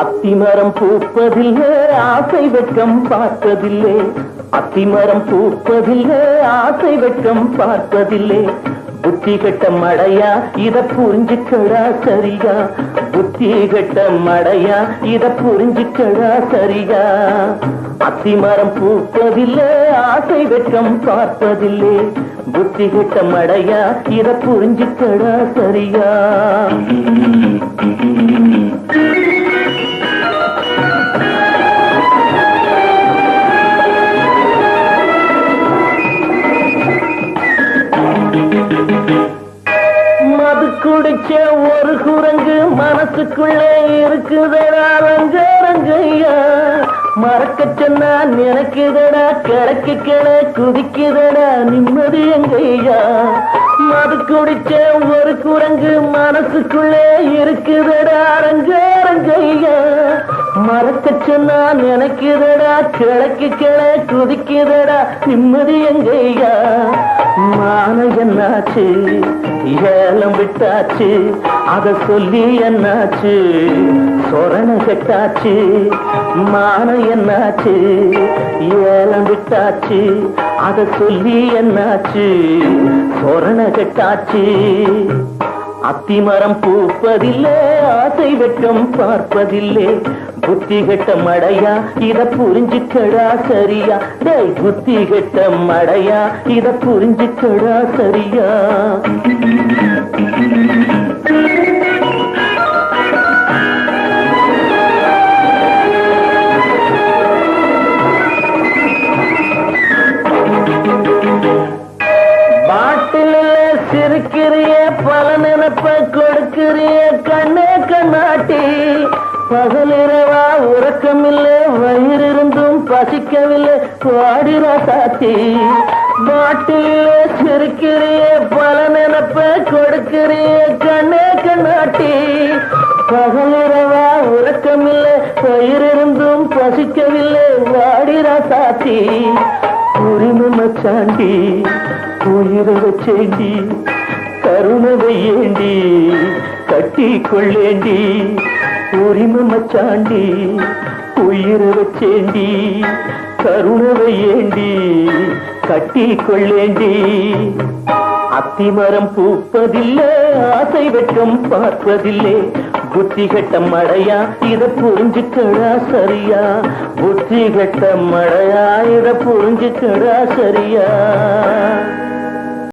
அத்திமரம் பூப்பதில்லை ஆசை வெட்கம் பார்ப்பதில்லை. அத்திமரம் பூப்பதில்லை ஆசை வெட்கம் பார்ப்பதில்லை. புத்தி கட்ட மடையா இத புரிஞ்சுக்கடா சரியா. புத்தி கட்ட மடையா இத புரிஞ்சுக்கடா சரியா. அத்திமரம் பூப்பதில்லை ஆசை வெட்கம் பார்ப்பதில்லை. புத்தி கட்ட மடையா இத புரிஞ்சுக்கடா சரியா. மது குடிச்ச ஒரு குரங்கு மனசுக்குள்ளே இருக்குதடா ரங்கரங்கையா. மறக்க சொன்னா நினைக்குதடா கிழக்கு கிள குதிக்குதடா நிம்மதி எங்கையா. மது குடிச்ச ஒரு குரங்கு மனசுக்குள்ளே இருக்குதடா ரங்கரங்கையா. மறக்க சொன்னா நினைக்குதடா கிழக்கு கிள குதிக்குதடா நிம்மதி எங்கையா. மான என்னாச்சு ஏலம் விட்டாச்சு அத சொல்லி என்னாச்சு சொரண கட்டாச்சு. மான என்னாச்சு ஏலம் விட்டாச்சு அத சொல்லி என்னாச்சு சொரண கட்டாச்சு. அத்திமரம் பூப்பதில்லை ஆசை வெட்கம் பார்ப்பதில்லை. புத்தி கெட்ட மடையா இத புரிஞ்சுக்கடா சரியா. டேய் புத்தி கெட்ட மடையா இத புரிஞ்சுக்கடா சரியா. சிரிக்கிறிய பல நினைப்ப கொடுக்கிறிய கண்ணே கண்ணாட்டி. பகலிரவா உறக்கமில்லை வயிறிருந்தும் பசிக்கவில்லை பாடிரா சாத்தி. பாட்டில சிரிக்கிறிய பல நினைப்ப கொடுக்கிறிய கண்ணே கண்ணாட்டி. பகலிரவா உறக்கமில்லை வயிறிருந்தும் பசிக்கவில்லை வாடிரா சாத்தி. உரிமை மச்சாண்டி உயிரை வச்சேண்டி கருணவை ஏண்டி கட்டி கொள்ளேண்டி. உரிமை மச்சாண்டி உயிரை வச்சேண்டி கருணவை ஏண்டி கட்டி கொள்ளேண்டி. அத்திமரம் பூப்பதில்லை ஆசை வெட்கம் பார்ப்பதில்லை. புத்தி கட்ட மடையா இத புரிஞ்சுக்கடா சரியா. புத்தி கட்ட மடையா இத புரிஞ்சுக்கடா சரியா.